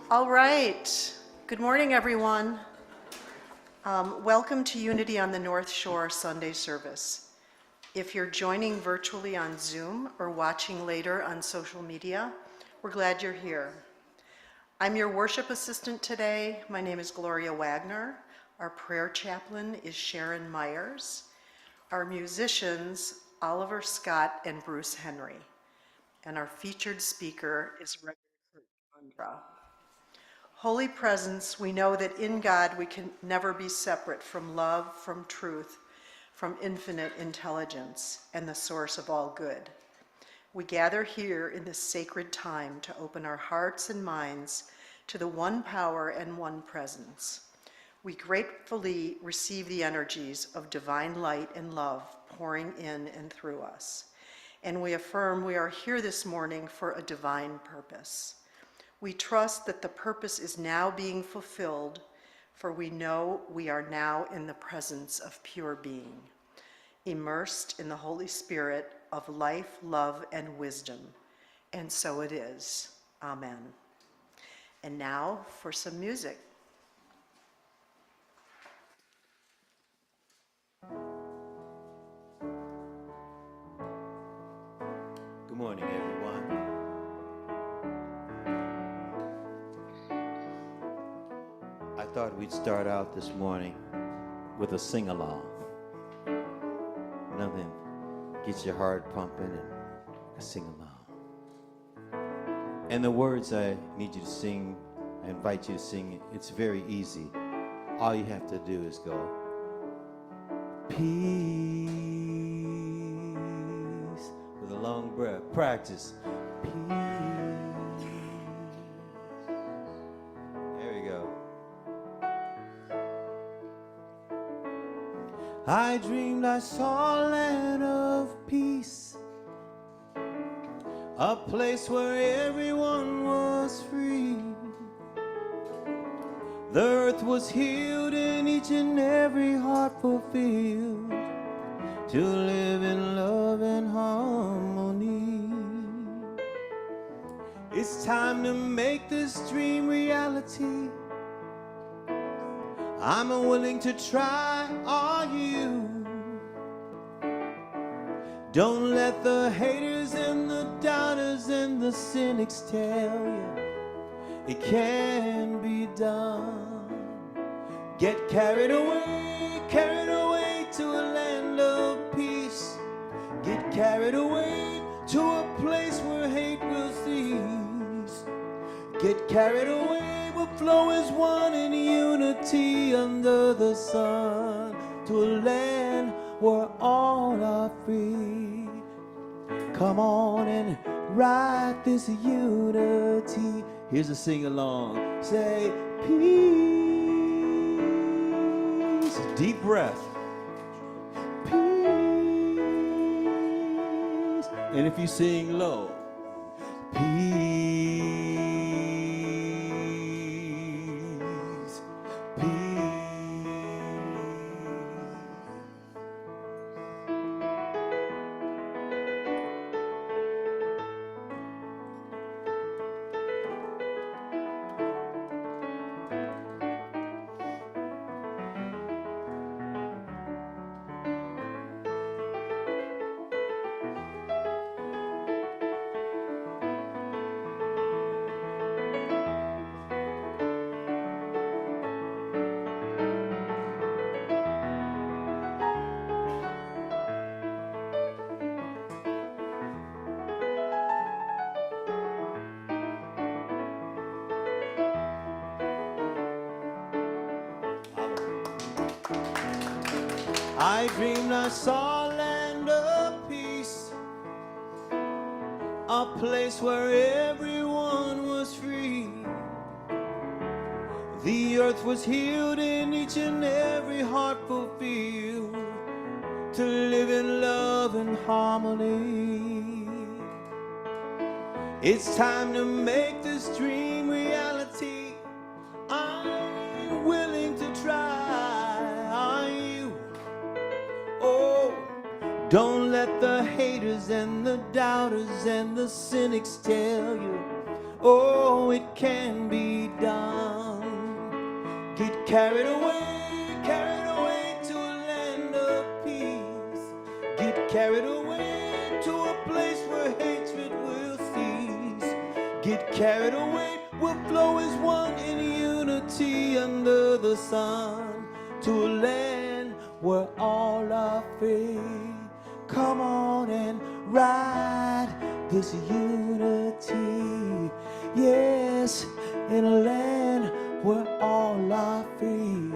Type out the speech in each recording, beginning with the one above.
All right. Good morning, everyone. Welcome to Unity on the North Shore Sunday Service. If you're joining virtually on Zoom or watching later on social media, we're glad you're here. I'm your worship assistant today. My name is Gloria Wagner. Our prayer chaplain is Sharon Myers. Our musicians, Oliver Scott and Bruce Henry. And our featured speaker is Reverend Kurt Andra. Holy Presence, we know that in God we can never be separate from love, from truth, from infinite intelligence, and the source of all good. We gather here in this sacred time to open our hearts and minds to the one power and one presence. We gratefully receive the energies of divine light and love pouring in and through us. And we affirm we are here this morning for a divine purpose. We trust that the purpose is now being fulfilled, for we know we are now in the presence of pure being, immersed in the Holy Spirit of life, love, and wisdom. And so it is. Amen. And now for some music. Good morning, everyone. I thought we'd start out this morning with a sing-along. Nothing gets your heart pumping and a sing-along. And the words I need you to sing, I invite you to sing, it's very easy. All you have to do is go, peace, with a long breath. Practice, peace. There we go. I dreamed I saw a land of peace, a place where everyone was free. The earth was healed and each and every heart fulfilled to live in love and harmony. It's time to make this dream reality. I'm willing to try, are you? Don't let the haters and the doubters and the cynics tell you it can't be done. Get carried away to a land of peace. Get carried away to a place where hate will cease. Get carried away, we'll flow as one in unity under the sun, to a land where all are free. Come on and ride this unity. Here's a sing-along. Say, peace. Deep breath. Peace. And if you sing low, peace. I dreamed I saw a land of peace, a place where everyone was free. The earth was healed and each and every heart fulfilled to live in love and harmony. It's time to make this dream reality. I'm willing to try. Are you? Oh, don't let the haters and the doubters and the cynics tell you, oh, it can be done. carried away to a land of peace. Get carried away to a place where hatred will cease. Get carried away, we'll flow as one in unity under the sun, to a land where all are free. Come on and ride this unity. Yes, in a land where all are free.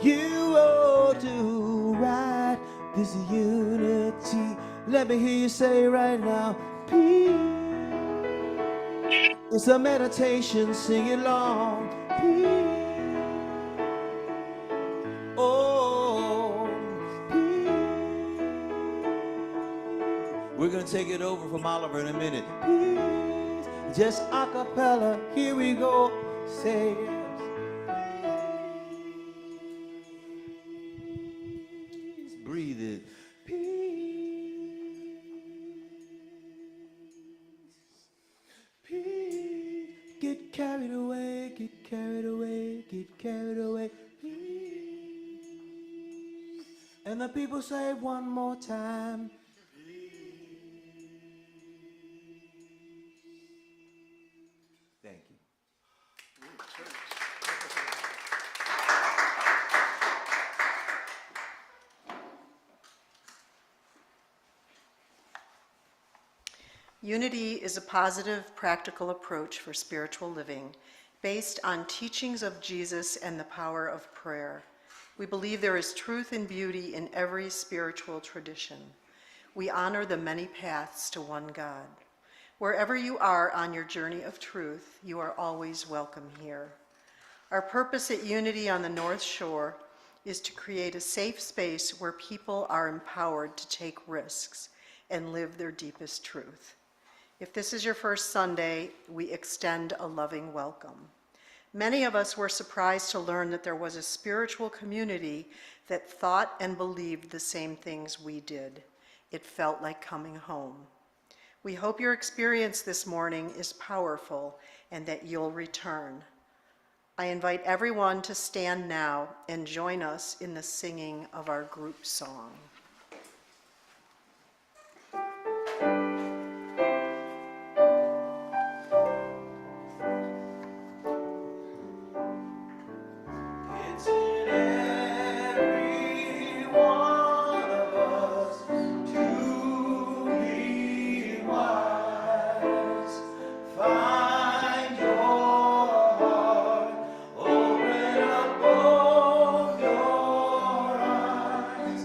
You ought to ride this unity. Let me hear you say right now, peace. It's a meditation, sing it long. Peace. Oh, peace. We're gonna take it over from Oliver in a minute. Peace. Just a cappella, here we go. Say yes. Peace. Breathe it. Peace. Peace. Get carried away, get carried away, get carried away. Peace. And the people say it one more time. Thank you. Unity is a positive, practical approach for spiritual living based on teachings of Jesus and the power of prayer. We believe there is truth and beauty in every spiritual tradition. We honor the many paths to one God. Wherever you are on your journey of truth, you are always welcome here. Our purpose at Unity on the North Shore is to create a safe space where people are empowered to take risks and live their deepest truth. If this is your first Sunday, we extend a loving welcome. Many of us were surprised to learn that there was a spiritual community that thought and believed the same things we did. It felt like coming home. We hope your experience this morning is powerful and that you'll return. I invite everyone to stand now and join us in the singing of our group song. It's in every one of us to be wise. Find your heart, open up both your eyes.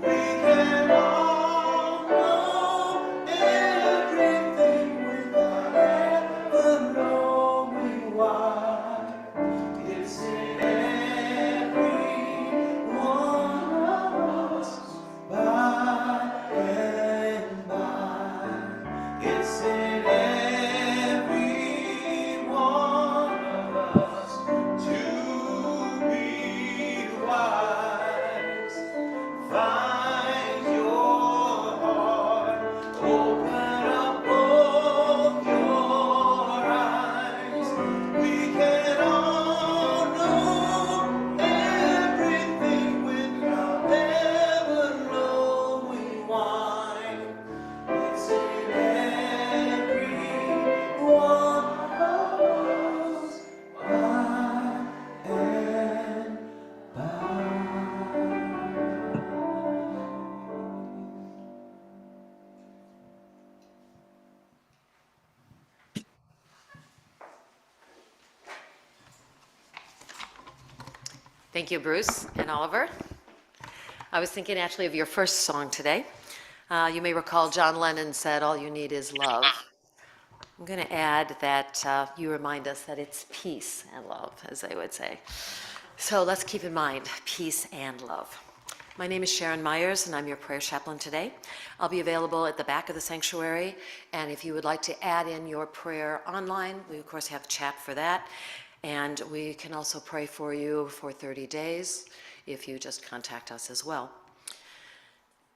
We can all know everything without ever knowing why. It's in every one of us, by and by. It's in every one of us to be wise. Find your heart, open up both your eyes. We can all know everything without ever knowing why. It's in every one of us, by and by. Thank you, Bruce and Oliver. I was thinking actually of your first song today. You may recall John Lennon said, "All you need is love." I'm going to add that you remind us that it's peace and love, as they would say. So let's keep in mind peace and love. My name is Sharon Myers, and I'm your prayer chaplain today. I'll be available at the back of the sanctuary, and if you would like to add in your prayer online, we of course have chat for that. And we can also pray for you for 30 days if you just contact us as well.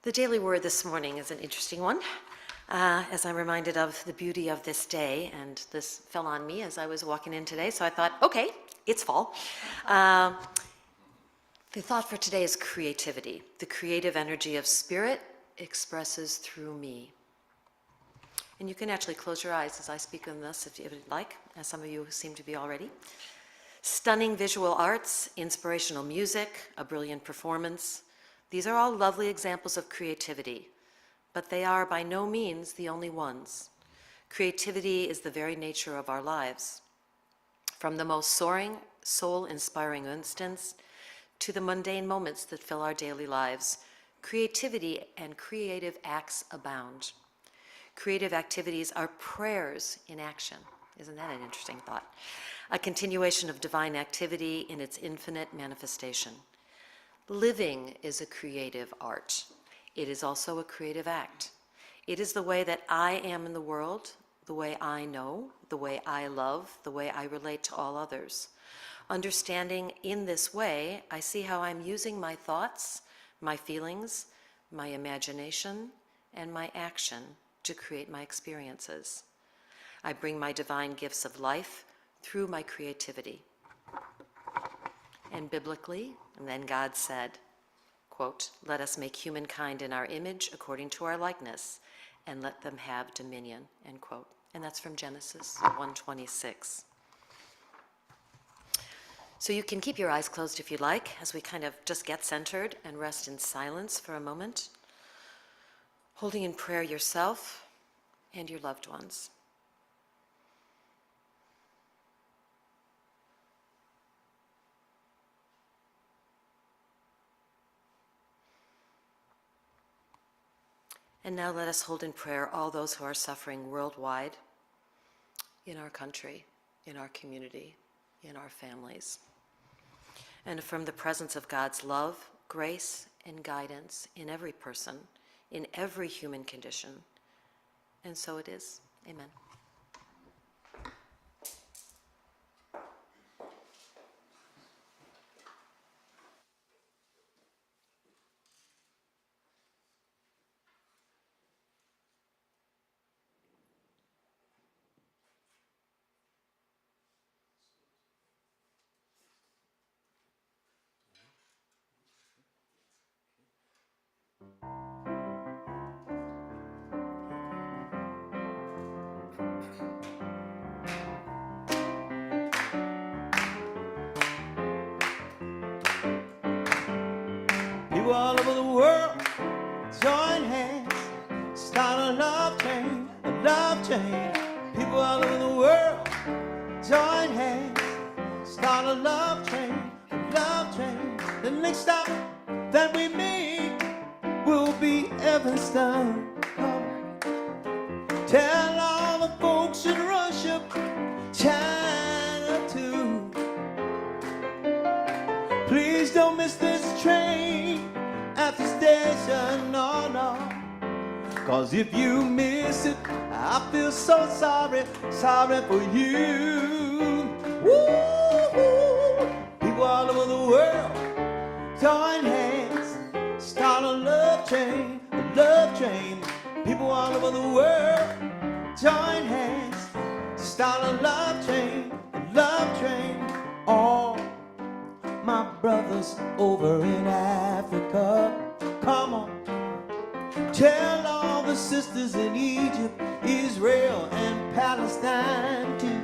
The daily word this morning is an interesting one, as I'm reminded of the beauty of this day, and this fell on me as I was walking in today, so I thought, okay, it's fall. The thought for today is creativity. The creative energy of spirit expresses through me. And you can actually close your eyes as I speak on this if you'd like, as some of you seem to be already. Stunning visual arts, inspirational music, a brilliant performance. These are all lovely examples of creativity, but they are by no means the only ones. Creativity is the very nature of our lives. From the most soaring, soul-inspiring instance to the mundane moments that fill our daily lives, creativity and creative acts abound. Creative activities are prayers in action. Isn't that an interesting thought? A continuation of divine activity in its infinite manifestation. Living is a creative art. It is also a creative act. It is the way that I am in the world, the way I know, the way I love, the way I relate to all others. Understanding in this way, I see how I'm using my thoughts, my feelings, my imagination, and my action to create my experiences. I bring my divine gifts of life through my creativity. And biblically, and then God said, quote, "Let us make humankind in our image according to our likeness, and let them have dominion," end quote. And that's from Genesis 1:26. So you can keep your eyes closed if you like, as we kind of just get centered and rest in silence for a moment, holding in prayer yourself and your loved ones. And now let us hold in prayer all those who are suffering worldwide, in our country, in our community, in our families. And affirm the presence of God's love, grace, and guidance in every person, in every human condition. And so it is. Amen. People all over the world join hands, start a love chain, a love chain. People all over the world join hands, start a love chain, a love chain. The next stop that we meet will be Evanston. Come, tell all the folks in Russia, China too. Please don't miss this train at the station, no, no. 'Cause if you miss it, I feel so sorry, sorry for you. Woo-hoo. People all over the world join hands, start a love chain, a love chain. People all over the world join hands, start a love chain, a love chain. All my brothers over in Africa, come on. Tell all the sisters in Egypt, Israel, and Palestine too.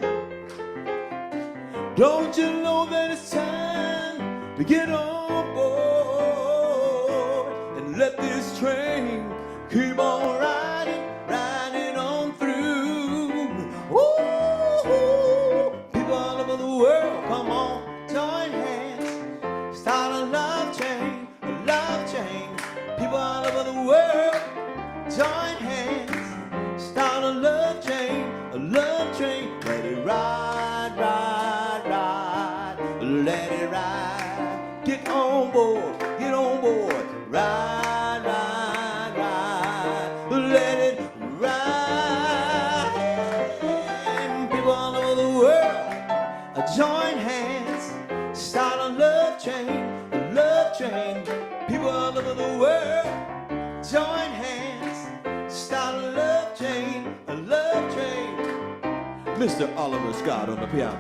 Don't you know that it's time to get on board and let this train keep on riding, riding on through. Woo-hoo. People all over the world, come on, join hands, start a love chain, a love chain. People all over the world, join hands, start a love chain, a love chain. Let it ride, ride, ride, let it ride. Get on board, ride, ride, ride, let it ride. People all over the world, join hands, start a love chain, a love chain. People all over the world, join hands, start a love chain, a love chain. Mr. Oliver Scott on the piano.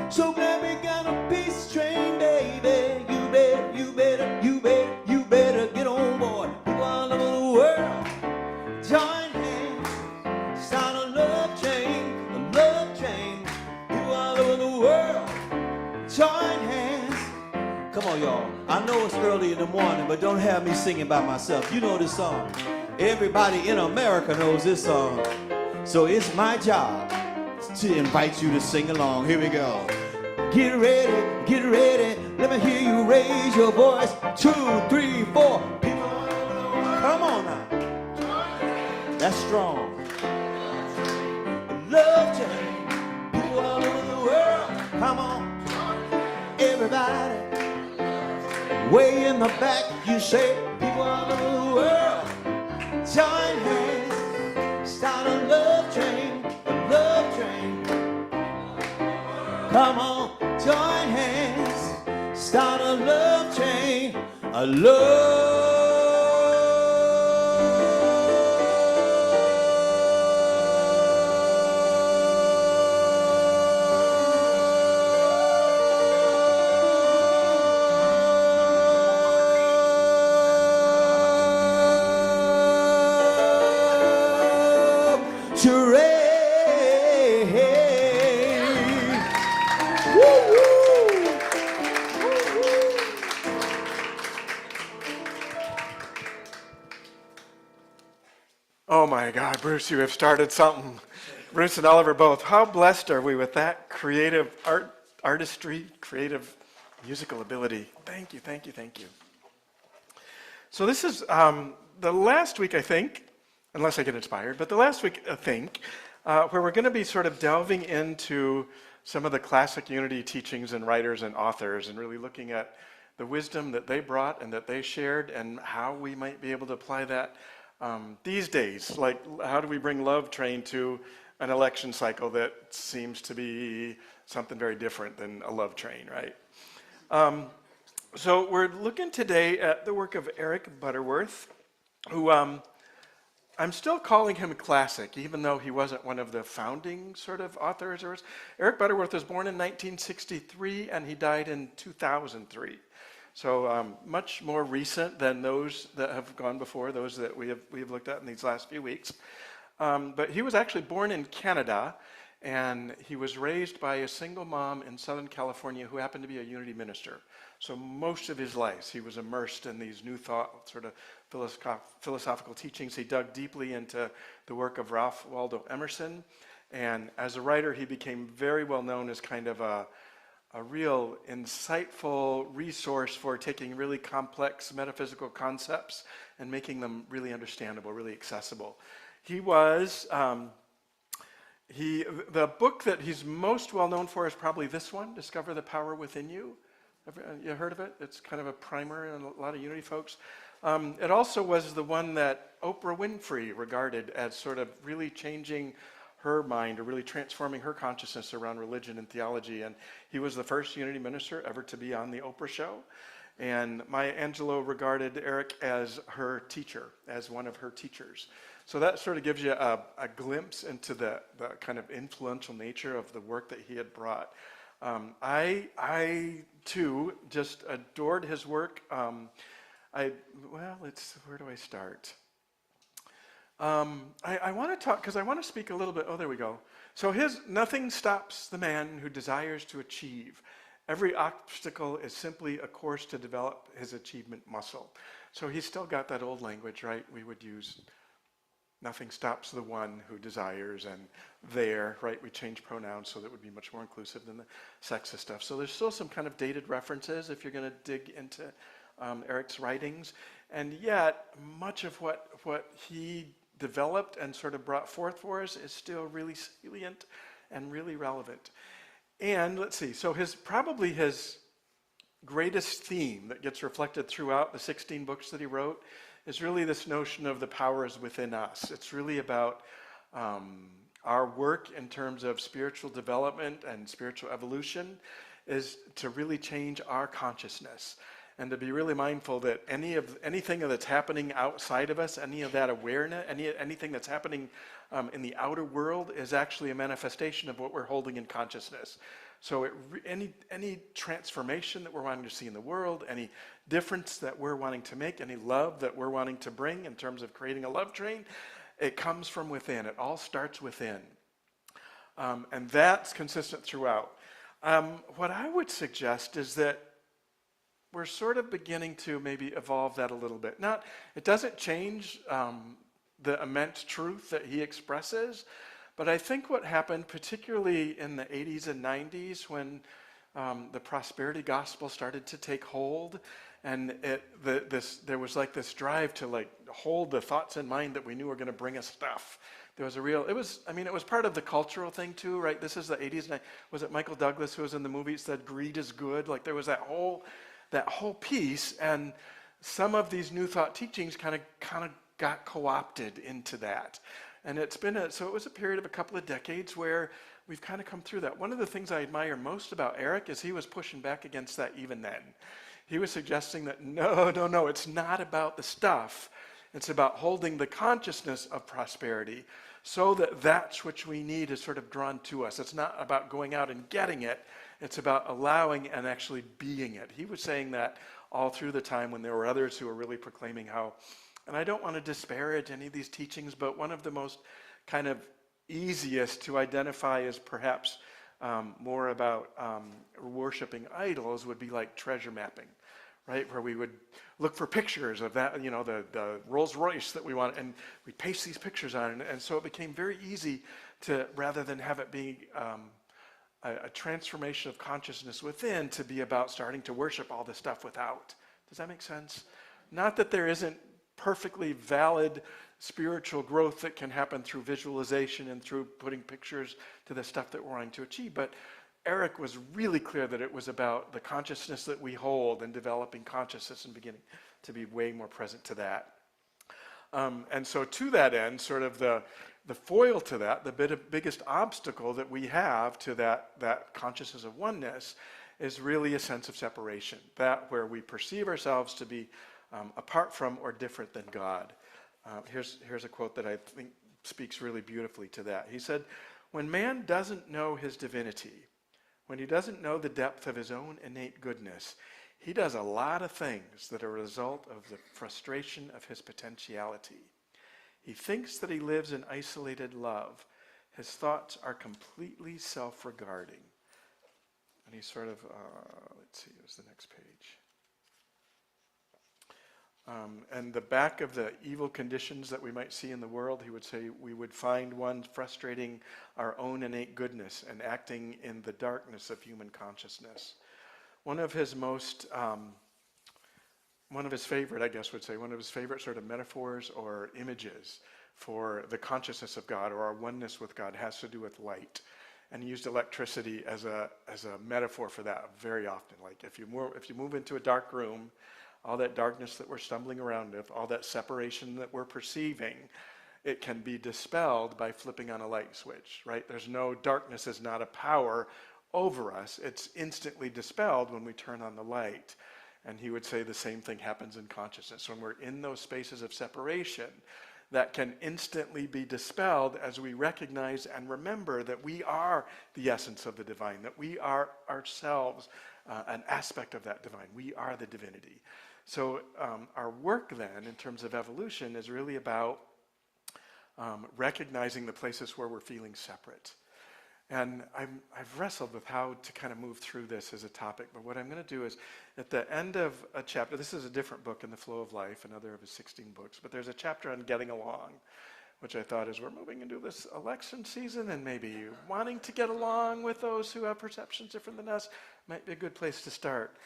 So glad we got a peace train, baby. You better get on board. People all over the world, join hands, start a love train, a love train. People all over the world, join hands. Come on, y'all. I know it's early in the morning, but don't have me singing by myself. You know this song. Everybody in America knows this song. So it's my job to invite you to sing along. Here we go. Get ready, get ready. Let me hear you raise your voice. 2, 3, 4. People all over the world. Come on now. That's strong. Love train. People all over the world. Come on. Everybody. Way in the back, you say, people all over the world. Join hands. Start a love train. A love train. Come on, join hands, start a love chain, a love train. Oh my God, Bruce, you have started something. Bruce and Oliver both. How blessed are we with that creative artistry, creative musical ability. Thank you, thank you, thank you. So this is the last week, I think, unless I get inspired, but the last week, I think, where we're going to be sort of delving into some of the classic Unity teachings and writers and authors and really looking at the wisdom that they brought and that they shared and how we might be able to apply that these days. Like, how do we bring Love Train to an election cycle that seems to be something very different than a love train, right? So we're looking today at the work of Eric Butterworth, who I'm still calling him classic, even though he wasn't one of the founding sort of authors. Eric Butterworth was born in 1963 and he died in 2003. So much more recent than those that have gone before, those that we have looked at in these last few weeks. But he was actually born in Canada, and he was raised by a single mom in Southern California who happened to be a Unity minister. So most of his life, he was immersed in these new thought, sort of philosophical teachings. He dug deeply into the work of Ralph Waldo Emerson, and as a writer, he became very well known as kind of a real insightful resource for taking really complex metaphysical concepts and making them really understandable, really accessible. He was, the book that he's most well known for is probably this one, Discover the Power Within You. You heard of it? It's kind of a primer in a lot of Unity folks. It also was the one that Oprah Winfrey regarded as sort of really changing her mind, or really transforming her consciousness around religion and theology. And he was the first Unity minister ever to be on the Oprah show. And Maya Angelou regarded Eric as her teacher, as one of her teachers. So that sort of gives you a glimpse into the kind of influential nature of the work that he had brought. I too just adored his work. Where do I start? I want to talk, because I want to speak a little bit, oh, there we go. So nothing stops the man who desires to achieve. Every obstacle is simply a course to develop his achievement muscle. So he's still got that old language, right? We would use nothing stops the one who desires, and there, right? We change pronouns so that would be much more inclusive than the sexist stuff. So there's still some kind of dated references if you're going to dig into Eric's writings. And yet, much of what he developed and sort of brought forth for us is still really salient and really relevant. And let's see, so probably his greatest theme that gets reflected throughout the 16 books that he wrote is really this notion of the power is within us. It's really about our work in terms of spiritual development and spiritual evolution is to really change our consciousness. And to be really mindful that anything that's happening outside of us, any of that awareness, anything that's happening in the outer world is actually a manifestation of what we're holding in consciousness. So any transformation that we're wanting to see in the world, any difference that we're wanting to make, any love that we're wanting to bring in terms of creating a love train, it comes from within. It all starts within. And that's consistent throughout. What I would suggest is that we're sort of beginning to maybe evolve that a little bit. It doesn't change the immense truth that he expresses, but I think what happened, particularly in the 80s and 90s, when the prosperity gospel started to take hold, and there was like this drive to like hold the thoughts in mind that we knew were going to bring us stuff. There was it was part of the cultural thing too, right? This is the 80s, and was it Michael Douglas who was in the movie that said greed is good? Like there was that whole piece, and some of these new thought teachings kind of got co-opted into that. And it was a period of a couple of decades where we've kind of come through that. One of the things I admire most about Eric is he was pushing back against that even then. He was suggesting that no, it's not about the stuff. It's about holding the consciousness of prosperity so that that's which we need is sort of drawn to us. It's not about going out and getting it. It's about allowing and actually being it. He was saying that all through the time when there were others who were really proclaiming how, and I don't want to disparage any of these teachings, but one of the most kind of easiest to identify as perhaps more about worshiping idols would be like treasure mapping, right? Where we would look for pictures of that, the Rolls Royce that we want, and we paste these pictures on, and so it became very easy to, rather than have it be a transformation of consciousness within, to be about starting to worship all this stuff without. Does that make sense? Not that there isn't perfectly valid spiritual growth that can happen through visualization and through putting pictures to the stuff that we're wanting to achieve, but Eric was really clear that it was about the consciousness that we hold and developing consciousness and beginning to be way more present to that. And so to that end, sort of the foil to that, the biggest obstacle that we have to that consciousness of oneness is really a sense of separation, that where we perceive ourselves to be apart from or different than God. Here's a quote that I think speaks really beautifully to that. He said, "When man doesn't know his divinity, when he doesn't know the depth of his own innate goodness, he does a lot of things that are a result of the frustration of his potentiality. He thinks that he lives in isolated love. His thoughts are completely self-regarding." And he sort of, let's see, what's the next page? And the back of the evil conditions that we might see in the world, he would say we would find one frustrating our own innate goodness and acting in the darkness of human consciousness. One of his favorite sort of metaphors or images for the consciousness of God or our oneness with God has to do with light. And he used electricity as a metaphor for that very often. Like if you move into a dark room, all that darkness that we're stumbling around with, all that separation that we're perceiving, it can be dispelled by flipping on a light switch, right? Darkness is not a power over us. It's instantly dispelled when we turn on the light. And he would say the same thing happens in consciousness. When we're in those spaces of separation, that can instantly be dispelled as we recognize and remember that we are the essence of the divine, that we are ourselves an aspect of that divine. We are the divinity. So our work then, in terms of evolution, is really about recognizing the places where we're feeling separate. And I've wrestled with how to kind of move through this as a topic, but what I'm going to do is, at the end of a chapter, this is a different book in the Flow of Life, another of his 16 books, but there's a chapter on getting along, which I thought as we're moving into this election season and maybe wanting to get along with those who have perceptions different than us, might be a good place to start.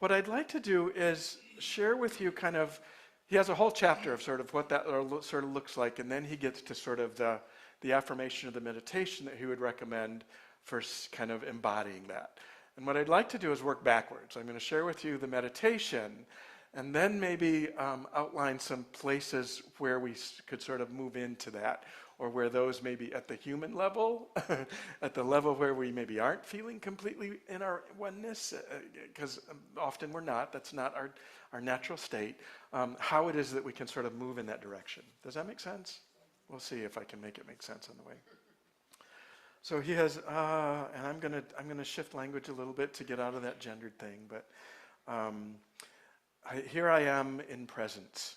What I'd like to do is share with you kind of, he has a whole chapter of sort of what that sort of looks like, and then he gets to sort of the affirmation of the meditation that he would recommend for kind of embodying that. And what I'd like to do is work backwards. I'm going to share with you the meditation and then maybe outline some places where we could sort of move into that, or where those may be at the human level, at the level where we maybe aren't feeling completely in our oneness, because often we're not. That's not our natural state. How it is that we can sort of move in that direction. Does that make sense? We'll see if I can make it make sense on the way. So he has, and I'm gonna shift language a little bit to get out of that gendered thing, but here I am in presence.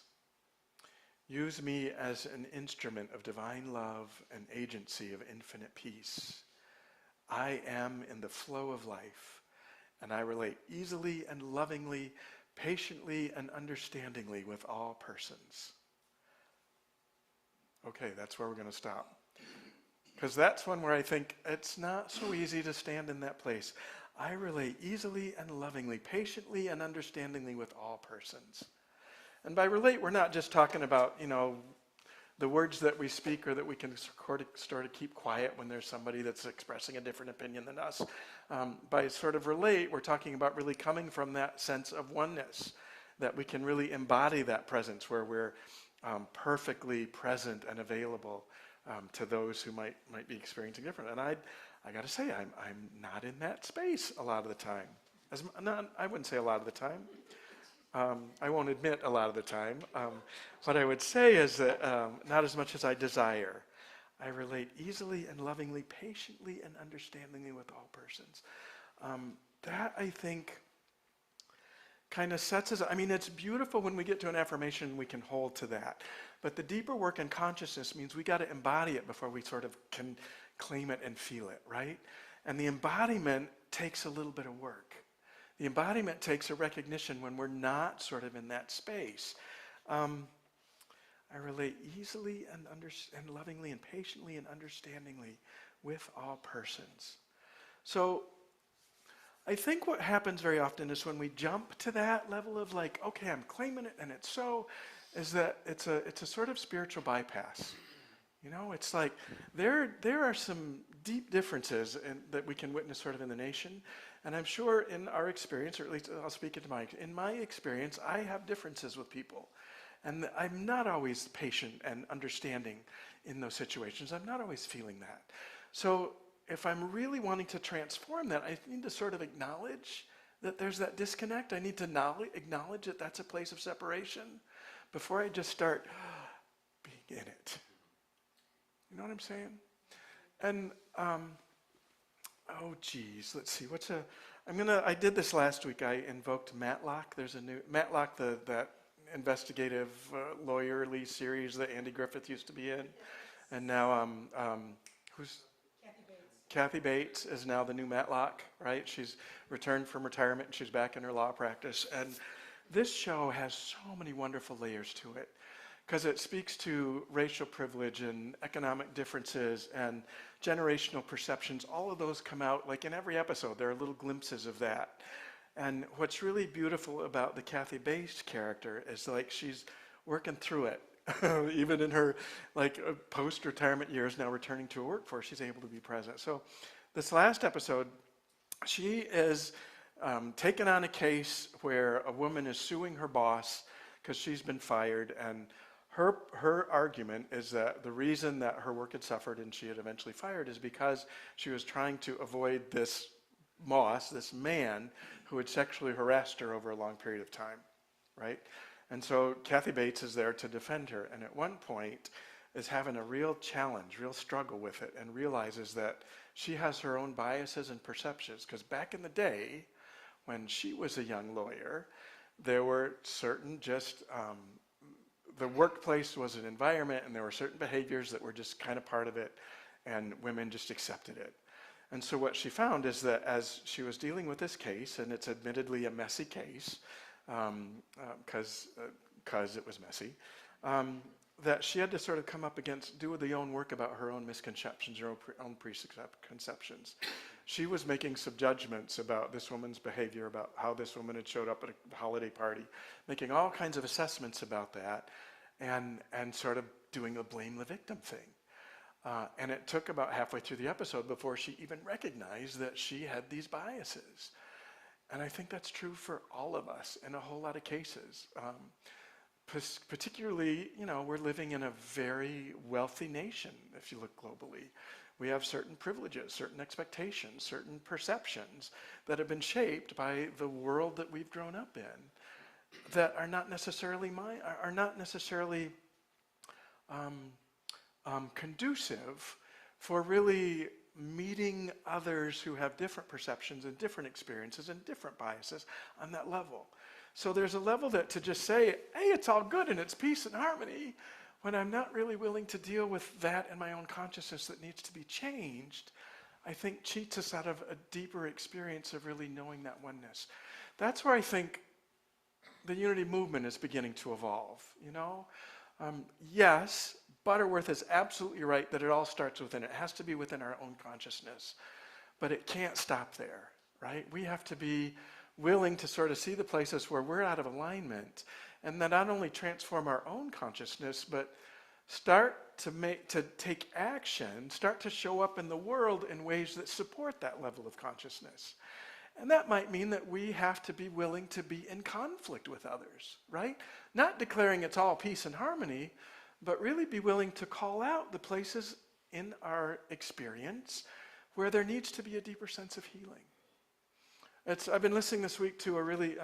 Use me as an instrument of divine love and agency of infinite peace. I am in the flow of life, and I relate easily and lovingly, patiently and understandingly with all persons. Okay, that's where we're going to stop. Because that's one where I think it's not so easy to stand in that place. I relate easily and lovingly, patiently and understandingly with all persons. And by relate, we're not just talking about, the words that we speak or that we can sort of keep quiet when there's somebody that's expressing a different opinion than us. By sort of relate, we're talking about really coming from that sense of oneness, that we can really embody that presence where we're perfectly present and available to those who might be experiencing different. And I got to say, I'm not in that space a lot of the time. I wouldn't say a lot of the time. I won't admit a lot of the time. What I would say is that not as much as I desire. I relate easily and lovingly, patiently and understandingly with all persons. That, I think, kind of sets us, it's beautiful when we get to an affirmation, we can hold to that. But the deeper work in consciousness means we got to embody it before we sort of can claim it and feel it, right? And the embodiment takes a little bit of work. The embodiment takes a recognition when we're not sort of in that space. I relate easily and lovingly and patiently and understandingly with all persons. So I think what happens very often is when we jump to that level of like, okay, I'm claiming it and it's so, is that it's a sort of spiritual bypass. It's like there are some deep differences that we can witness sort of in the nation. And I'm sure in our experience, or at least I'll speak in my experience, I have differences with people. And I'm not always patient and understanding in those situations. I'm not always feeling that. So if I'm really wanting to transform that, I need to sort of acknowledge that there's that disconnect. I need to acknowledge that that's a place of separation before I just start being in it. You know what I'm saying? And, oh geez, let's see, I did this last week. I invoked Matlock. There's a new, Matlock, that investigative lawyerly series that Andy Griffith used to be in. And now, Kathy Bates is now the new Matlock, right? She's returned from retirement and she's back in her law practice. And this show has so many wonderful layers to it because it speaks to racial privilege and economic differences and generational perceptions. All of those come out, like in every episode, there are little glimpses of that. And what's really beautiful about the Kathy Bates character is like she's working through it. Even in her post-retirement years, now returning to a workforce, she's able to be present. So this last episode, she is taken on a case where a woman is suing her boss because she's been fired, and her argument is that the reason that her work had suffered and she had eventually fired is because she was trying to avoid this boss, this man, who had sexually harassed her over a long period of time, right? And so Kathy Bates is there to defend her, and at one point is having a real challenge, real struggle with it, and realizes that she has her own biases and perceptions, because back in the day, when she was a young lawyer, there were certain the workplace was an environment, and there were certain behaviors that were just kind of part of it, and women just accepted it. And so what she found is that as she was dealing with this case, and it's admittedly a messy case, because it was messy, that she had to sort of come up against, do the own work about her own misconceptions, her own preconceptions. She was making some judgments about this woman's behavior, about how this woman had showed up at a holiday party, making all kinds of assessments about that, and sort of doing a blame the victim thing. And it took about halfway through the episode before she even recognized that she had these biases. And I think that's true for all of us in a whole lot of cases. Particularly, we're living in a very wealthy nation, if you look globally. We have certain privileges, certain expectations, certain perceptions that have been shaped by the world that we've grown up in that are not necessarily conducive for really meeting others who have different perceptions and different experiences and different biases on that level. So there's a level that to just say, hey, it's all good and it's peace and harmony, when I'm not really willing to deal with that in my own consciousness that needs to be changed, I think cheats us out of a deeper experience of really knowing that oneness. That's where I think the unity movement is beginning to evolve, you know? Yes, Butterworth is absolutely right that it all starts within. It has to be within our own consciousness. But it can't stop there, right? We have to be willing to sort of see the places where we're out of alignment and then not only transform our own consciousness, but start to take action, start to show up in the world in ways that support that level of consciousness. And that might mean that we have to be willing to be in conflict with others, right? Not declaring it's all peace and harmony, but really be willing to call out the places in our experience where there needs to be a deeper sense of healing. I've been listening this week to a really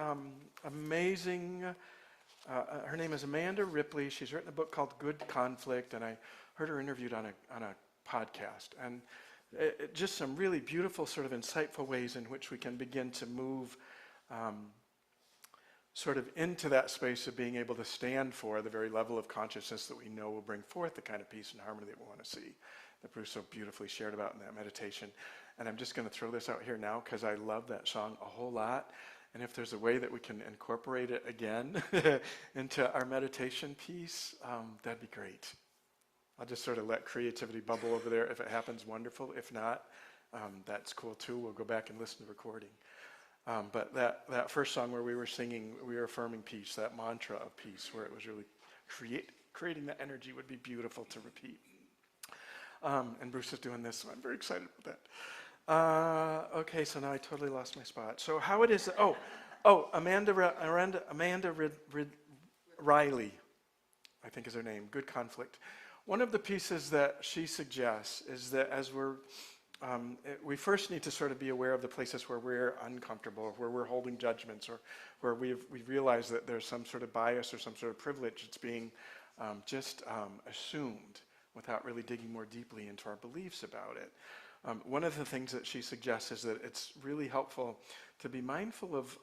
amazing, her name is Amanda Ripley. She's written a book called Good Conflict, and I heard her interviewed on a podcast. And just some really beautiful, sort of insightful ways in which we can begin to move sort of into that space of being able to stand for the very level of consciousness that we know will bring forth the kind of peace and harmony that we want to see, that Bruce so beautifully shared about in that meditation. And I'm just going to throw this out here now because I love that song a whole lot. And if there's a way that we can incorporate it again into our meditation piece, that'd be great. I'll just sort of let creativity bubble over there. If it happens, wonderful. If not, that's cool too. We'll go back and listen to the recording. But that first song where we were singing, we were affirming peace, that mantra of peace, where it was really creating that energy would be beautiful to repeat. And Bruce is doing this, so I'm very excited about that. Okay, so now I totally lost my spot. So how it is, Amanda Riley, I think is her name, Good Conflict. One of the pieces that she suggests is that as we first need to sort of be aware of the places where we're uncomfortable, where we're holding judgments, or where we realize that there's some sort of bias or some sort of privilege that's being just assumed without really digging more deeply into our beliefs about it. One of the things that she suggests is that it's really helpful to be mindful of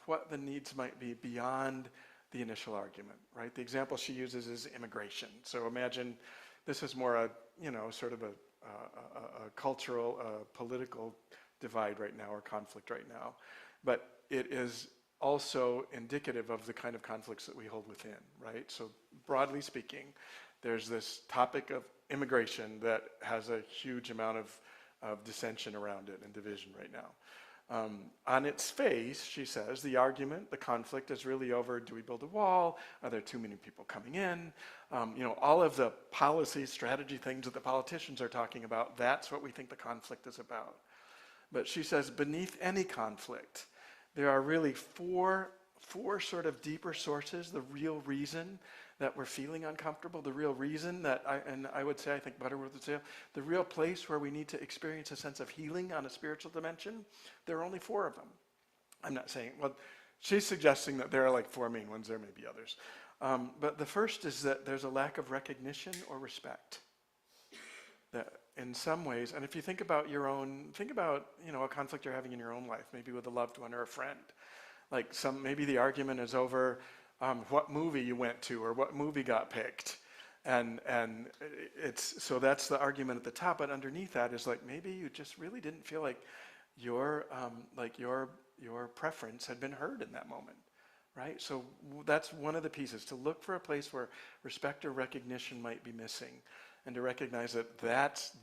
what the needs might be beyond the initial argument, right? The example she uses is immigration. So imagine this is more a, sort of a cultural, political divide right now, or conflict right now. But it is also indicative of the kind of conflicts that we hold within, right? So broadly speaking, there's this topic of immigration that has a huge amount of dissension around it and division right now. On its face, she says, the argument, the conflict is really over, do we build a wall? Are there too many people coming in? All of the policy, strategy things that the politicians are talking about, that's what we think the conflict is about. But she says, beneath any conflict, there are really four sort of deeper sources, the real reason that we're feeling uncomfortable, the real reason that, I would say, I think Butterworth would say, the real place where we need to experience a sense of healing on a spiritual dimension, there are only 4 of them. I'm not saying, well, she's suggesting that there are like 4 main ones, there may be others. But the first is that there's a lack of recognition or respect. That in some ways, and if you think about a conflict you're having in your own life, maybe with a loved one or a friend, like maybe the argument is over what movie you went to or what movie got picked, and so that's the argument at the top. But underneath that is like maybe you just really didn't feel like your preference had been heard in that moment, right? So that's one of the pieces, to look for a place where respect or recognition might be missing, and to recognize that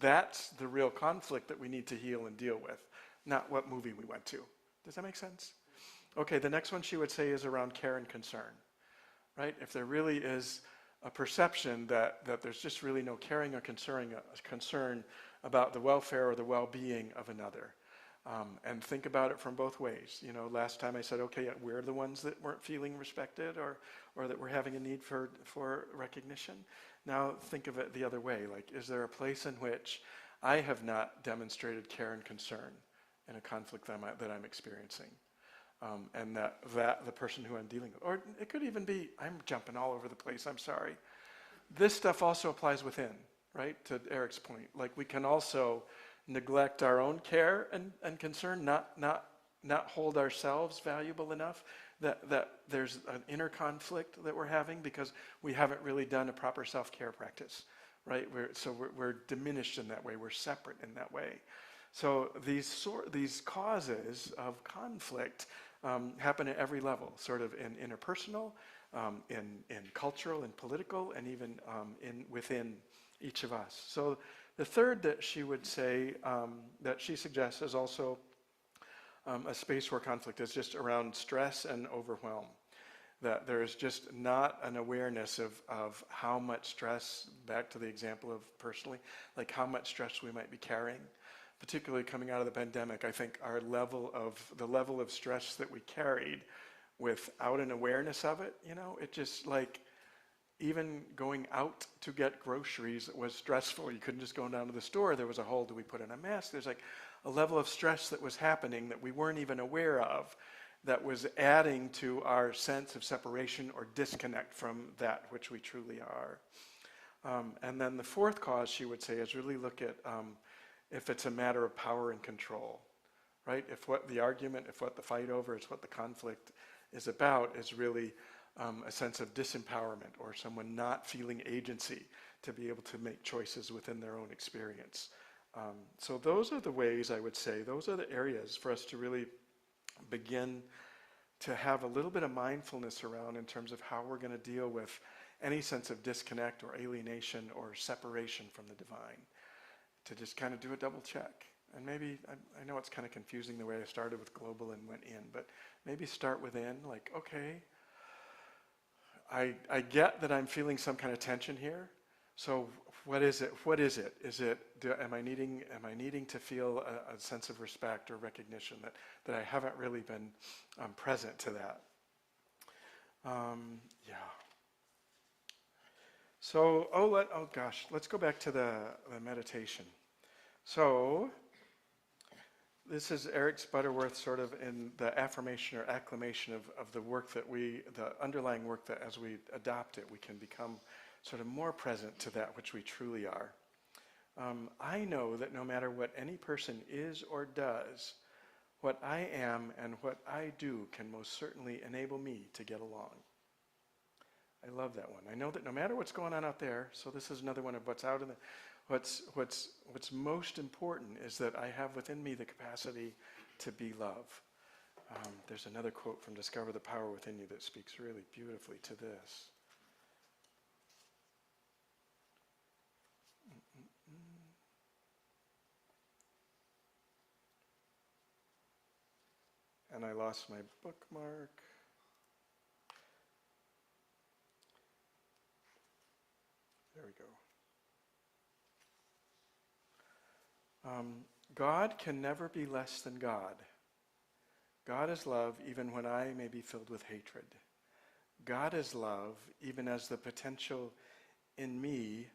that's the real conflict that we need to heal and deal with, not what movie we went to. Does that make sense? Okay, the next one she would say is around care and concern, right? If there really is a perception that there's just really no caring or concern about the welfare or the well-being of another, and think about it from both ways. Last time I said, okay, we're the ones that weren't feeling respected or that we're having a need for recognition. Now think of it the other way. Like, is there a place in which I have not demonstrated care and concern in a conflict that I'm experiencing? And that the person who I'm dealing with, or it could even be, I'm jumping all over the place, I'm sorry. This stuff also applies within, right? To Eric's point, like we can also neglect our own care and concern, not hold ourselves valuable enough, that there's an inner conflict that we're having because we haven't really done a proper self-care practice, right? We're diminished in that way. We're separate in that way. So these causes of conflict happen at every level, sort of in interpersonal, in cultural and political, and even within each of us. So the third that she would say, that she suggests, is also a space where conflict is just around stress and overwhelm. That there is just not an awareness of how much stress, back to the example of personally, like how much stress we might be carrying. Particularly coming out of the pandemic, I think the level of stress that we carried without an awareness of it, it just like, even going out to get groceries was stressful. You couldn't just go down to the store. There was a whole, do we put in a mask? There's like a level of stress that was happening that we weren't even aware of, that was adding to our sense of separation or disconnect from that which we truly are. And then the fourth cause, she would say, is really look at if it's a matter of power and control, right? If what the fight over is, what the conflict is about, is really a sense of disempowerment or someone not feeling agency to be able to make choices within their own experience. So those are the ways, I would say, those are the areas for us to really begin to have a little bit of mindfulness around in terms of how we're going to deal with any sense of disconnect or alienation or separation from the divine. To just kind of do a double check. And maybe, I know it's kind of confusing the way I started with global and went in, but maybe start within, like, okay, I get that I'm feeling some kind of tension here. So what is it? What is it? Am I needing to feel a sense of respect or recognition that I haven't really been present to that? Yeah. So, let's go back to the meditation. So, this is Eric Butterworth sort of in the affirmation or acclamation of the work the underlying work that as we adopt it, we can become sort of more present to that which we truly are. I know that no matter what any person is or does, what I am and what I do can most certainly enable me to get along. I love that one. I know that no matter what's going on out there, so this is another one of what's out in the, what's most important is that I have within me the capacity to be love. There's another quote from Discover the Power Within You that speaks really beautifully to this. And I lost my bookmark. There we go. God can never be less than God. God is love even when I may be filled with hatred. God is love even as the potential in me,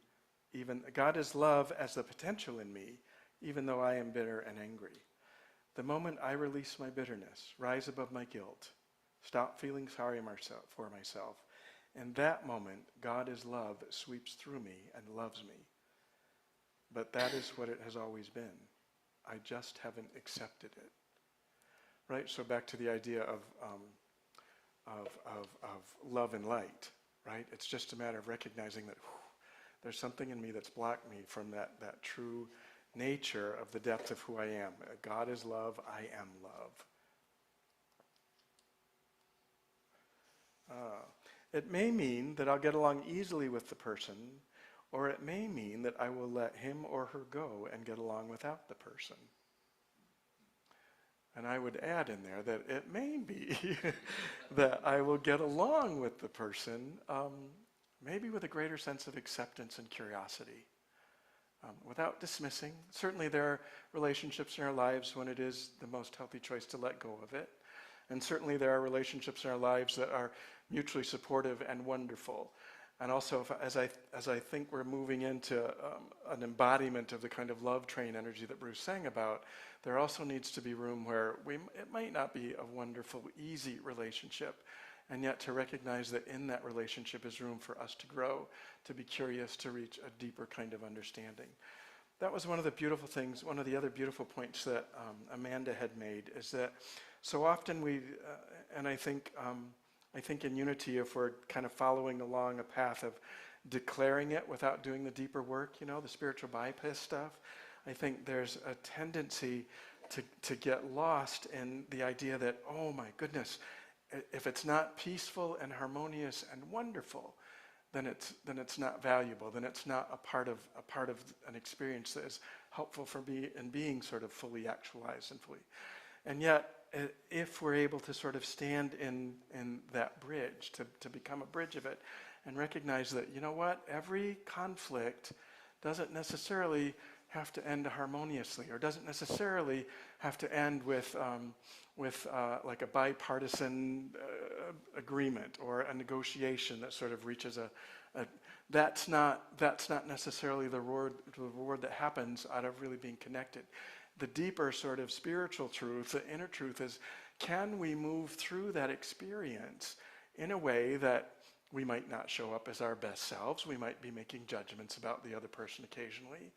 God is love as the potential in me, even though I am bitter and angry. The moment I release my bitterness, rise above my guilt, stop feeling sorry for myself, in that moment, God is love that sweeps through me and loves me. But that is what it has always been. I just haven't accepted it. Right? So back to the idea of love and light, right? It's just a matter of recognizing that there's something in me that's blocked me from that true nature of the depth of who I am. God is love, I am love. It may mean that I'll get along easily with the person, or it may mean that I will let him or her go and get along without the person. And I would add in there that it may be that I will get along with the person, maybe with a greater sense of acceptance and curiosity, without dismissing. Certainly there are relationships in our lives when it is the most healthy choice to let go of it. And certainly there are relationships in our lives that are mutually supportive and wonderful. And also, as I think we're moving into an embodiment of the kind of love train energy that Bruce sang about, there also needs to be room where it might not be a wonderful, easy relationship, and yet to recognize that in that relationship is room for us to grow, to be curious, to reach a deeper kind of understanding. that was one of the beautiful things, one of the other beautiful points that Amanda had made, is that so often and I think in Unity, if we're kind of following along a path of declaring it without doing the deeper work, the spiritual bypass stuff, I think there's a tendency to get lost in the idea that, oh my goodness, if it's not peaceful and harmonious and wonderful, then it's not valuable. Then it's not a part of an experience that is helpful for me in being sort of fully actualized and fully. And yet, if we're able to sort of stand in that bridge, to become a bridge of it, and recognize that, you know what, every conflict doesn't necessarily have to end harmoniously, or doesn't necessarily have to end with like a bipartisan agreement or a negotiation that sort of reaches that's not necessarily the reward that happens out of really being connected. The deeper sort of spiritual truth, the inner truth, is, can we move through that experience in a way that we might not show up as our best selves, we might be making judgments about the other person occasionally,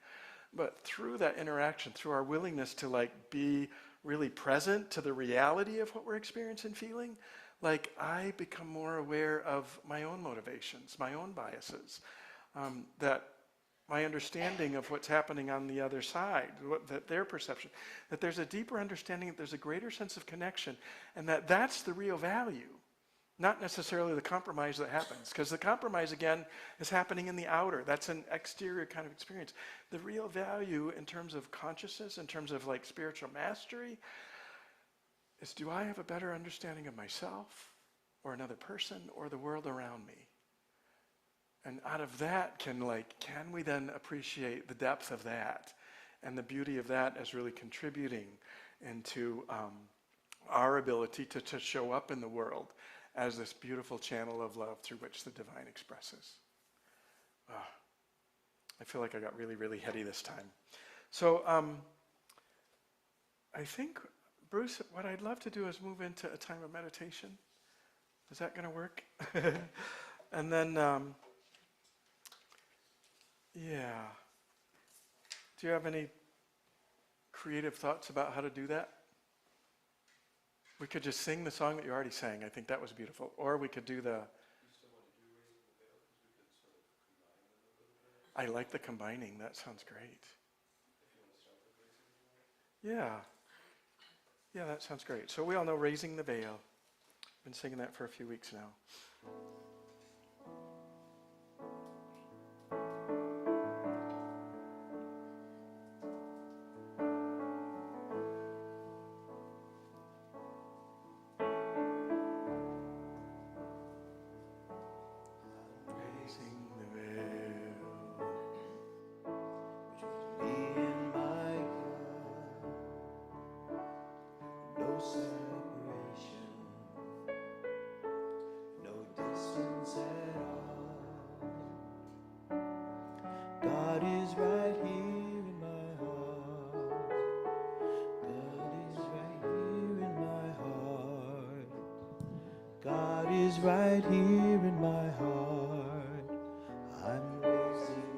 but through that interaction, through our willingness to like be really present to the reality of what we're experiencing and feeling, like I become more aware of my own motivations, my own biases, that my understanding of what's happening on the other side, that their perception, that there's a deeper understanding, that there's a greater sense of connection, and that's the real value. Not necessarily the compromise that happens, because the compromise, again, is happening in the outer. That's an exterior kind of experience. The real value in terms of consciousness, in terms of like spiritual mastery, is, do I have a better understanding of myself or another person or the world around me? And out of that, can we then appreciate the depth of that and the beauty of that as really contributing into our ability to show up in the world as this beautiful channel of love through which the divine expresses. I feel like I got really, really heady this time. So I think, Bruce, what I'd love to do is move into a time of meditation. Is that going to work? And then, yeah. Do you have any creative thoughts about how to do that? We could just sing the song that you already sang. I think that was beautiful. Or we could do the... I like the combining. That sounds great. Yeah. Yeah, that sounds great. So we all know Raising the Veil. Been singing that for a few weeks now. God is right here in my heart. God is right here in my heart. God is right here in my heart. I'm raising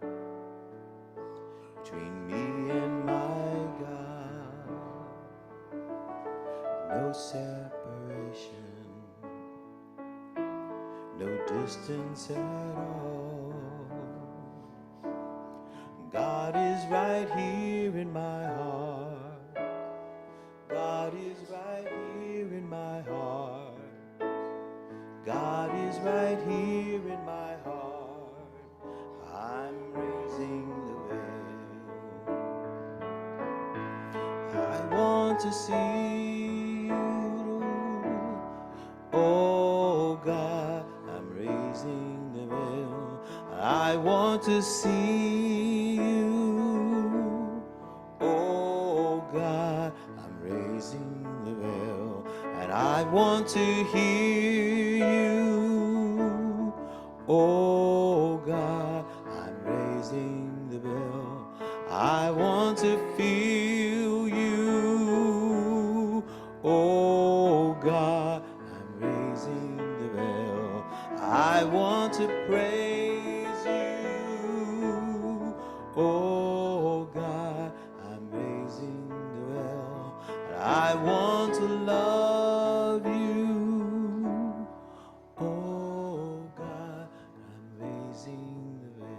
the veil between me and my God. No separation, no distance at all. God is right here in my heart. God is right here in my heart. God is right here in my heart. I'm raising the veil. I want to see you. Oh God, I'm raising the veil. I want to see you. Oh God, I'm raising the veil. And I want to hear you. Oh God, I'm raising the veil. I want to feel you. Oh God, I'm raising the veil. I want to praise you. I want to love you. Oh God, I'm raising the veil.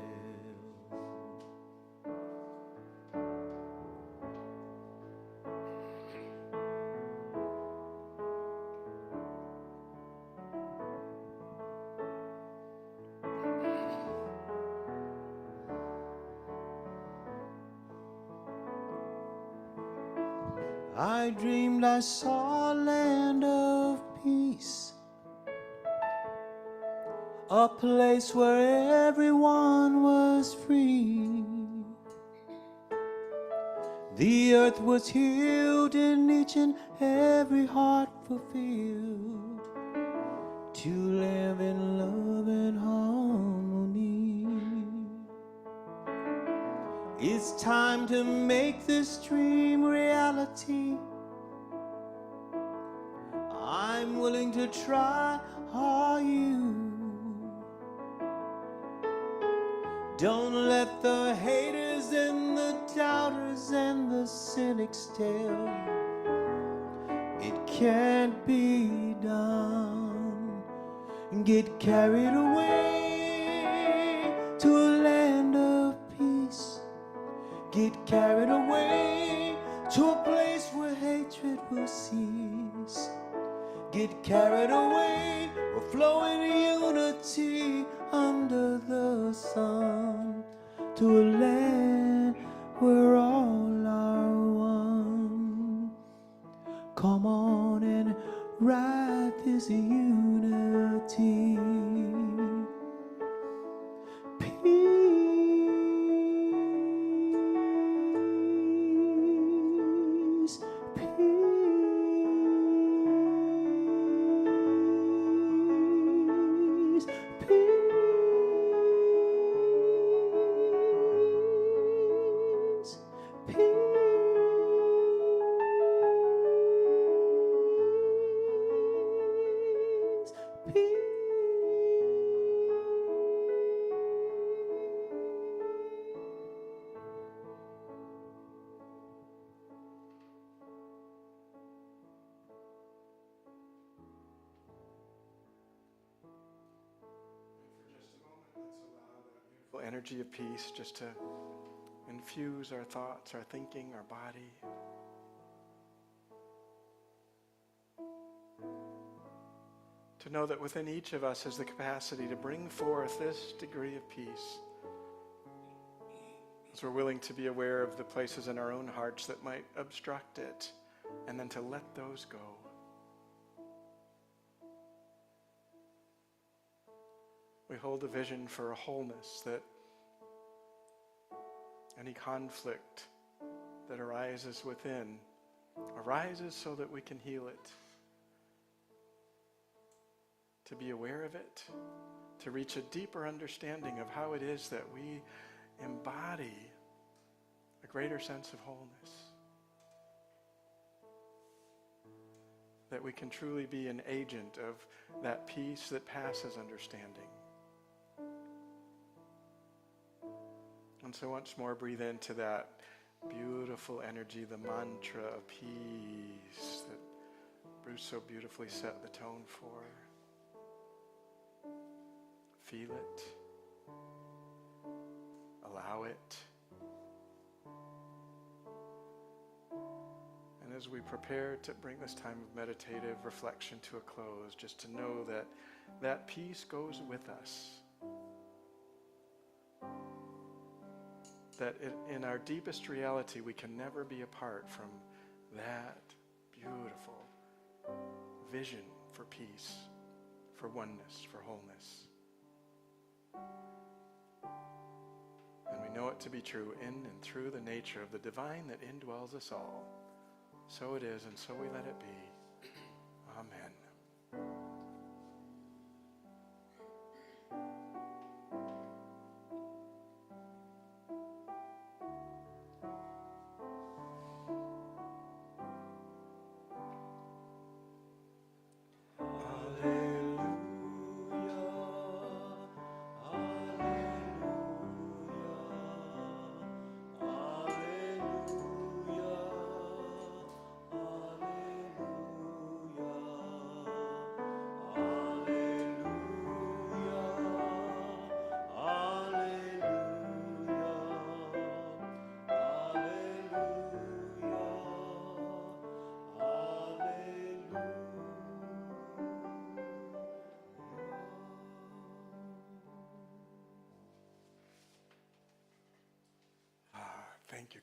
I dreamed I saw a land of peace, a place where everyone was free. The earth was healed and each and every heart fulfilled, to live in love and harmony. It's time to make this dream reality. I'm willing to try, are you? Don't let the haters and the doubters and the cynics tell you it can't be done. Get carried away to a land of peace. Get carried away to a place where hatred will cease. Get carried away, we'll flow in unity under the sun, to a land where all are one. Come on and ride this unity. Peace, peace, peace, peace, peace. Energy of peace just to infuse our thoughts, our thinking, our body. To know that within each of us is the capacity to bring forth this degree of peace, as we're willing to be aware of the places in our own hearts that might obstruct it, and then to let those go. We hold a vision for a wholeness, that any conflict that arises within arises so that we can heal it. To be aware of it, to reach a deeper understanding of how it is that we embody a greater sense of wholeness. That we can truly be an agent of that peace that passes understanding. And so once more, breathe into that beautiful energy, the mantra of peace that Bruce so beautifully set the tone for. Feel it. Allow it. And as we prepare to bring this time of meditative reflection to a close, just to know that that peace goes with us. That in our deepest reality, we can never be apart from that beautiful vision for peace, for oneness, for wholeness. And we know it to be true in and through the nature of the divine that indwells us all. So it is, and so we let it be. Amen.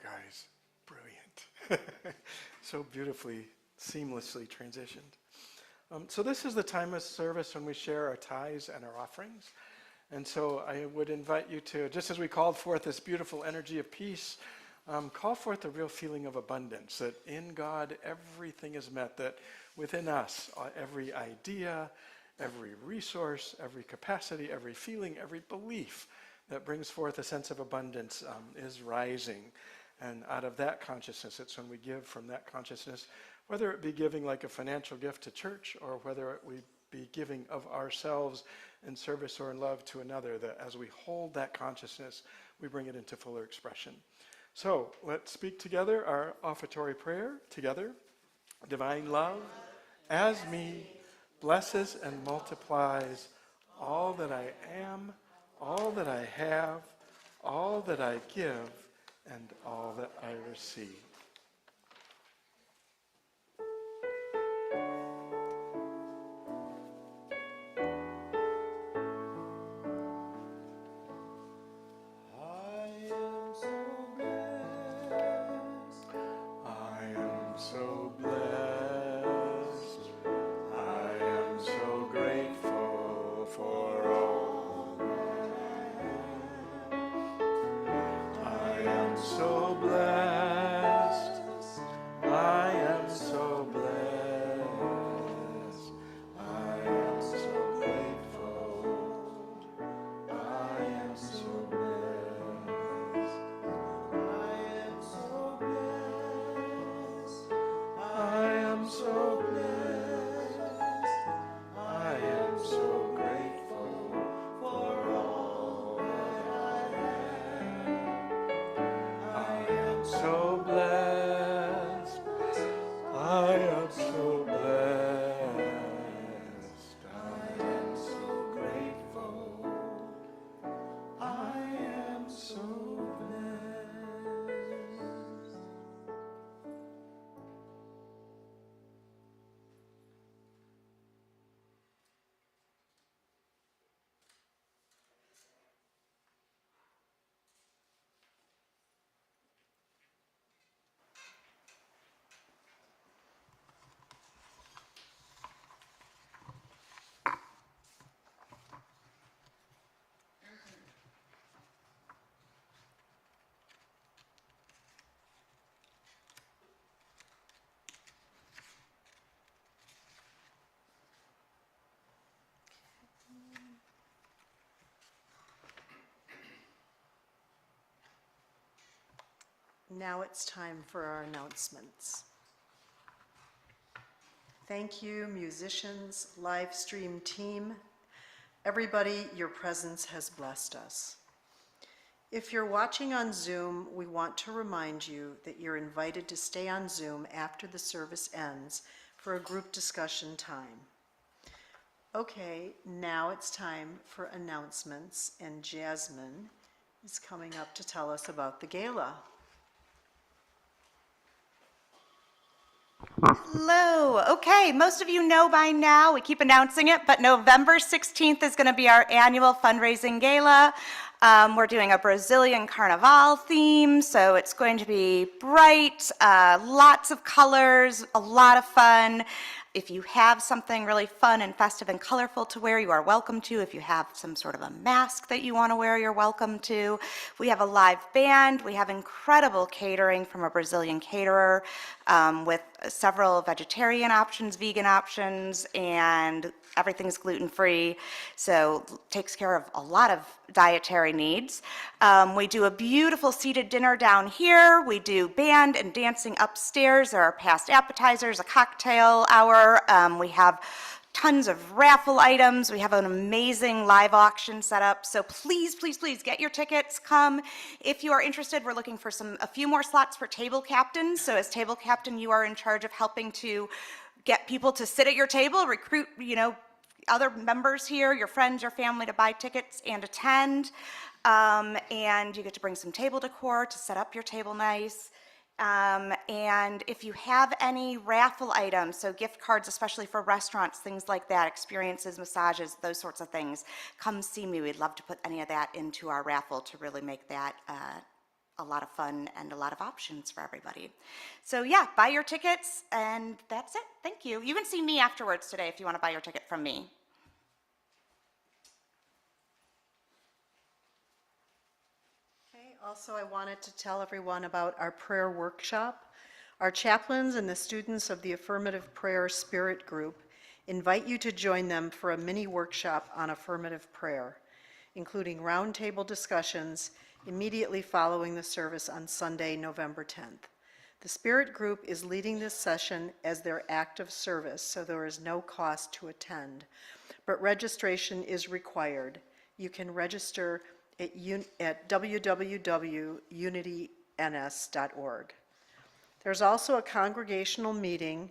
guys. Brilliant. So beautifully, seamlessly transitioned. So this is the time of service when we share our tithes and our offerings. And so I would invite you to, just as we called forth this beautiful energy of peace, call forth a real feeling of abundance, that in God everything is met, that within us every idea, every resource, every capacity, every feeling, every belief that brings forth a sense of abundance is rising. And out of that consciousness, it's when we give from that consciousness, whether it be giving like a financial gift to church or whether we be giving of ourselves in service or in love to another, that as we hold that consciousness, we bring it into fuller expression. So let's speak together our offertory prayer together. Divine love, as me, blesses and multiplies all that I am, all that I have, all that I give, and all that I receive. I am so blessed. I am so grateful for all that I have. I am so blessed. I am so blessed. I am so grateful. I am so blessed. I am so blessed. I am so blessed. I am so grateful for all that I have. I am so blessed. I am so blessed. I am so grateful. I am so blessed. Now it's time for our announcements. Thank you, musicians, live stream team. Everybody, your presence has blessed us. If you're watching on Zoom, we want to remind you that you're invited to stay on Zoom after the service ends for a group discussion time. Okay, now it's time for announcements, and Jasmine is coming up to tell us about the gala. Hello. Okay, most of you know by now, we keep announcing it, but November 16th is going to be our annual fundraising gala. We're doing a Brazilian Carnival theme, so it's going to be bright, lots of colors, a lot of fun. If you have something really fun and festive and colorful to wear, you are welcome to. If you have some sort of a mask that you want to wear, you're welcome to. We have a live band. We have incredible catering from a Brazilian caterer with several vegetarian options, vegan options, and everything's gluten-free, so takes care of a lot of dietary needs. We do a beautiful seated dinner down here. We do band and dancing upstairs. There are past appetizers, a cocktail hour. We have tons of raffle items. We have an amazing live auction set up. So please, please, please get your tickets. Come. If you are interested, we're looking for a few more slots for table captains. So as table captain, you are in charge of helping to get people to sit at your table, recruit, other members here, your friends, your family to buy tickets and attend. And you get to bring some table decor to set up your table nice. And if you have any raffle items, so gift cards, especially for restaurants, things like that, experiences, massages, those sorts of things, come see me. We'd love to put any of that into our raffle to really make that a lot of fun and a lot of options for everybody. So yeah, buy your tickets, and that's it. Thank you. You can see me afterwards today if you want to buy your ticket from me. Okay, also I wanted to tell everyone about our prayer workshop. Our chaplains and the students of the Affirmative Prayer Spirit Group invite you to join them for a mini workshop on affirmative prayer, including roundtable discussions immediately following the service on Sunday, November 10th. The Spirit Group is leading this session as their act of service, so there is no cost to attend, but registration is required. You can register at www.unityns.org. There's also a congregational meeting.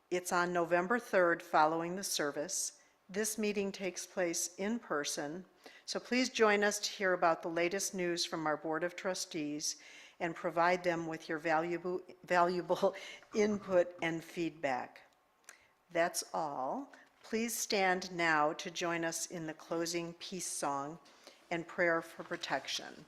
It's on November 3rd following the service. This meeting takes place in person, so please join us to hear about the latest news from our Board of Trustees and provide them with your valuable input and feedback. That's all. Please stand now to join us in the closing peace song and prayer for protection.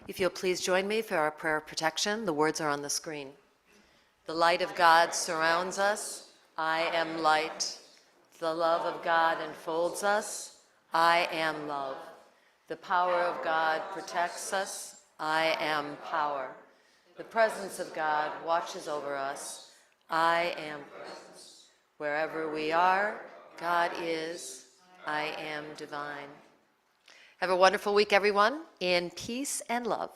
If you'll please join me for our prayer of protection, the words are on the screen. The light of God surrounds us. I am light. The love of God enfolds us. I am love. The power of God protects us. I am power. The presence of God watches over us. I am presence. Wherever we are, God is. I am divine. Have a wonderful week, everyone, in peace and love.